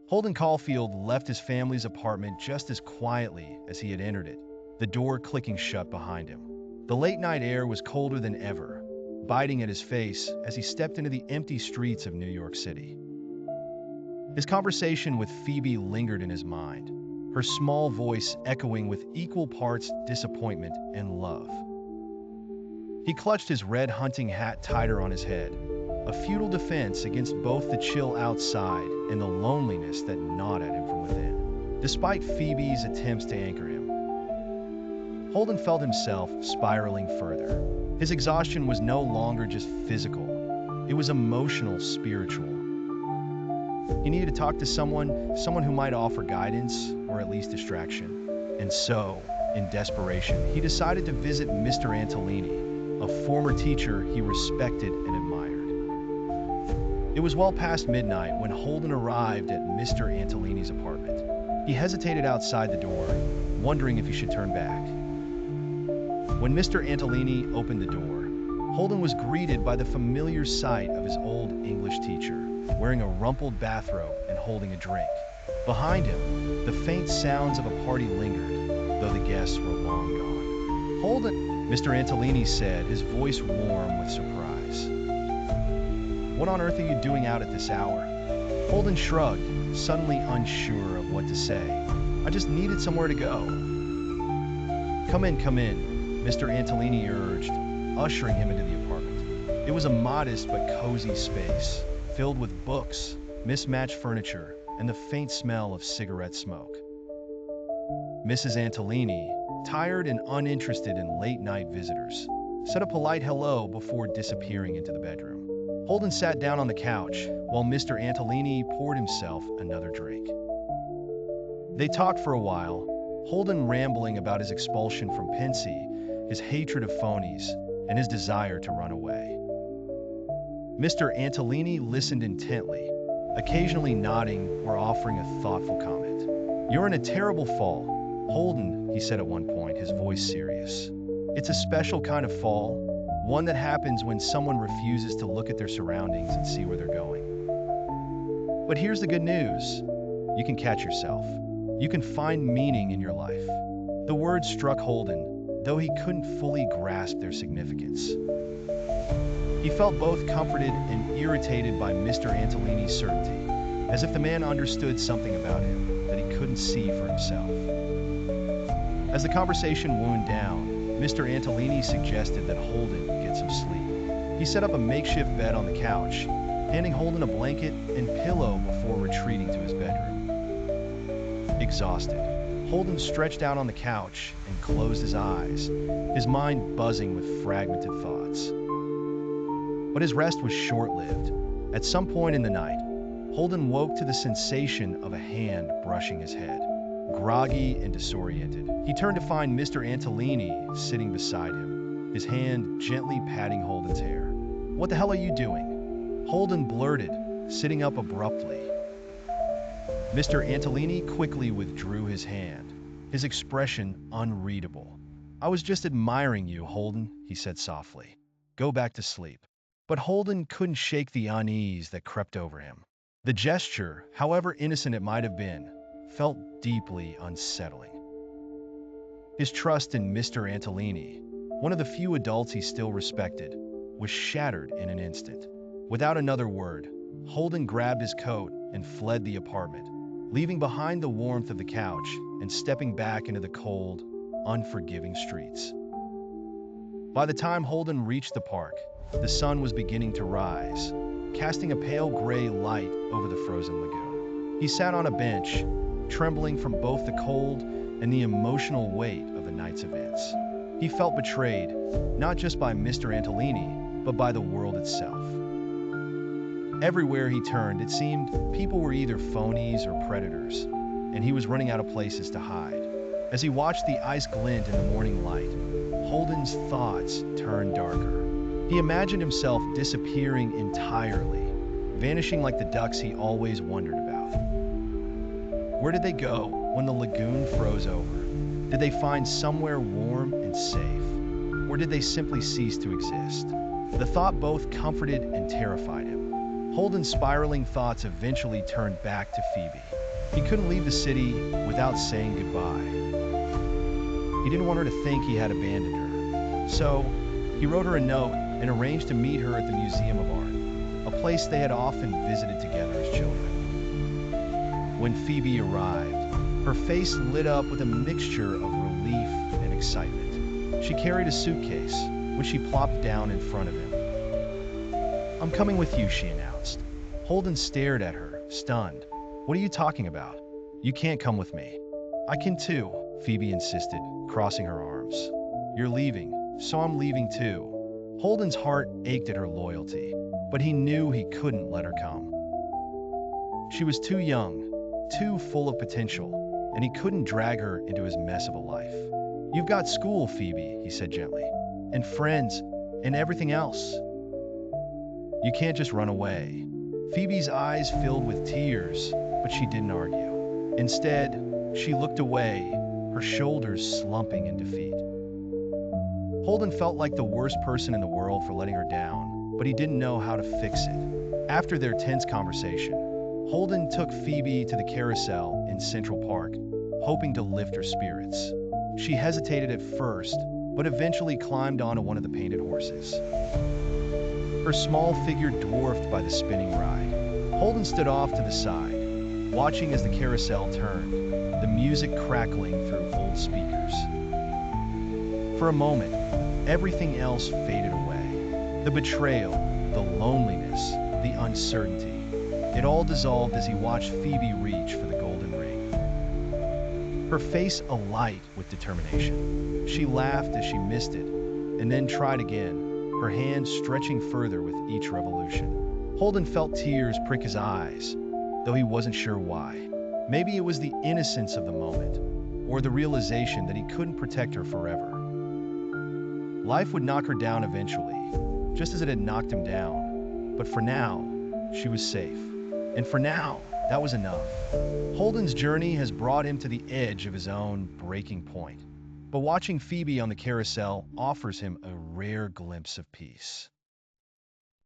Holden Caulfield left his family's apartment just as quietly as he had entered it, the door clicking shut behind him. The late-night air was colder than ever, biting at his face as he stepped into the empty streets of New York City. His conversation with Phoebe lingered in his mind, her small voice echoing with equal parts disappointment and love. He clutched his red hunting hat tighter on his head, a futile defense against both the chill outside and the loneliness that gnawed at him from within. Despite Phoebe's attempts to anchor him, Holden felt himself spiraling further. His exhaustion was no longer just physical, it was emotional, spiritual. He needed to talk to someone who might offer guidance or at least distraction. And so, in desperation, he decided to visit Mr. Antolini, a former teacher he respected and admired. It was well past midnight when Holden arrived at Mr. Antolini's apartment. He hesitated outside the door, wondering if he should turn back. When Mr. Antolini opened the door, Holden was greeted by the familiar sight of his old English teacher, wearing a rumpled bathrobe and holding a drink. Behind him, the faint sounds of a party lingered, though the guests were long gone. "Holden," Mr. Antolini said, his voice warm with surprise. "What on earth are you doing out at this hour?" Holden shrugged, suddenly unsure of what to say. "I just needed somewhere to go." Come in, Mr. Antolini urged, ushering him into the apartment. It was a modest but cozy space, filled with books, mismatched furniture, and the faint smell of cigarette smoke. Mrs. Antolini, tired and uninterested in late-night visitors, said a polite hello before disappearing into the bedroom. Holden sat down on the couch while Mr. Antolini poured himself another drink. They talked for a while, Holden rambling about his expulsion from Pensy, his hatred of phonies, and his desire to run away. Mr. Antolini listened intently, occasionally nodding or offering a thoughtful comment. "You're in a terrible fall, Holden," he said at one point, his voice serious. "It's a special kind of fall, one that happens when someone refuses to look at their surroundings and see where they're going. But here's the good news. You can catch yourself. You can find meaning in your life." The words struck Holden, though he couldn't fully grasp their significance. He felt both comforted and irritated by Mr. Antolini's certainty, as if the man understood something about him that he couldn't see for himself. As the conversation wound down, Mr. Antolini suggested that Holden get some sleep. He set up a makeshift bed on the couch, handing Holden a blanket and pillow before retreating to his bedroom. Exhausted, Holden stretched out on the couch and closed his eyes, his mind buzzing with fragmented thoughts. But his rest was short-lived. At some point in the night, Holden woke to the sensation of a hand brushing his head. Groggy and disoriented, he turned to find Mr. Antolini sitting beside him, his hand gently patting Holden's hair. "What the hell are you doing?" Holden blurted, sitting up abruptly. Mr. Antolini quickly withdrew his hand, his expression unreadable. "I was just admiring you, Holden," he said softly. "Go back to sleep." But Holden couldn't shake the unease that crept over him. The gesture, however innocent it might have been, felt deeply unsettling. His trust in Mr. Antolini, one of the few adults he still respected, was shattered in an instant. Without another word, Holden grabbed his coat and fled the apartment, leaving behind the warmth of the couch and stepping back into the cold, unforgiving streets. By the time Holden reached the park, the sun was beginning to rise, casting a pale gray light over the frozen lagoon. He sat on a bench, trembling from both the cold and the emotional weight of the night's events. He felt betrayed, not just by Mr. Antolini, but by the world itself. Everywhere he turned, it seemed people were either phonies or predators, and he was running out of places to hide. As he watched the ice glint in the morning light, Holden's thoughts turned darker. He imagined himself disappearing entirely, vanishing like the ducks he always wondered about. Where did they go when the lagoon froze over? Did they find somewhere warm and safe? Or did they simply cease to exist? The thought both comforted and terrified him. Holden's spiraling thoughts eventually turned back to Phoebe. He couldn't leave the city without saying goodbye. He didn't want her to think he had abandoned her. So, he wrote her a note and arranged to meet her at the Museum of Art, a place they had often visited together as children. When Phoebe arrived, her face lit up with a mixture of relief and excitement. She carried a suitcase, which she plopped down in front of him. "I'm coming with you," she announced. Holden stared at her, stunned. "What are you talking about? You can't come with me." "I can too," Phoebe insisted, crossing her arms. "You're leaving, so I'm leaving too." Holden's heart ached at her loyalty, but he knew he couldn't let her come. She was too young, too full of potential, and he couldn't drag her into his mess of a life. "You've got school, Phoebe," he said gently, "and friends, and everything else. You can't just run away." Phoebe's eyes filled with tears, but she didn't argue. Instead, she looked away, her shoulders slumping in defeat. Holden felt like the worst person in the world for letting her down, but he didn't know how to fix it. After their tense conversation, Holden took Phoebe to the carousel in Central Park, hoping to lift her spirits. She hesitated at first, but eventually climbed onto one of the painted horses. Her small figure dwarfed by the spinning ride. Holden stood off to the side, watching as the carousel turned, the music crackling through old speakers. For a moment, everything else faded away. The betrayal, the loneliness, the uncertainty. It all dissolved as he watched Phoebe reach for the golden ring. Her face alight with determination. She laughed as she missed it, and then tried again, her hands stretching further with each revolution. Holden felt tears prick his eyes, though he wasn't sure why. Maybe it was the innocence of the moment, or the realization that he couldn't protect her forever. Life would knock her down eventually, just as it had knocked him down. But for now, she was safe. And for now, that was enough. Holden's journey has brought him to the edge of his own breaking point. But watching Phoebe on the carousel offers him a rare glimpse of peace.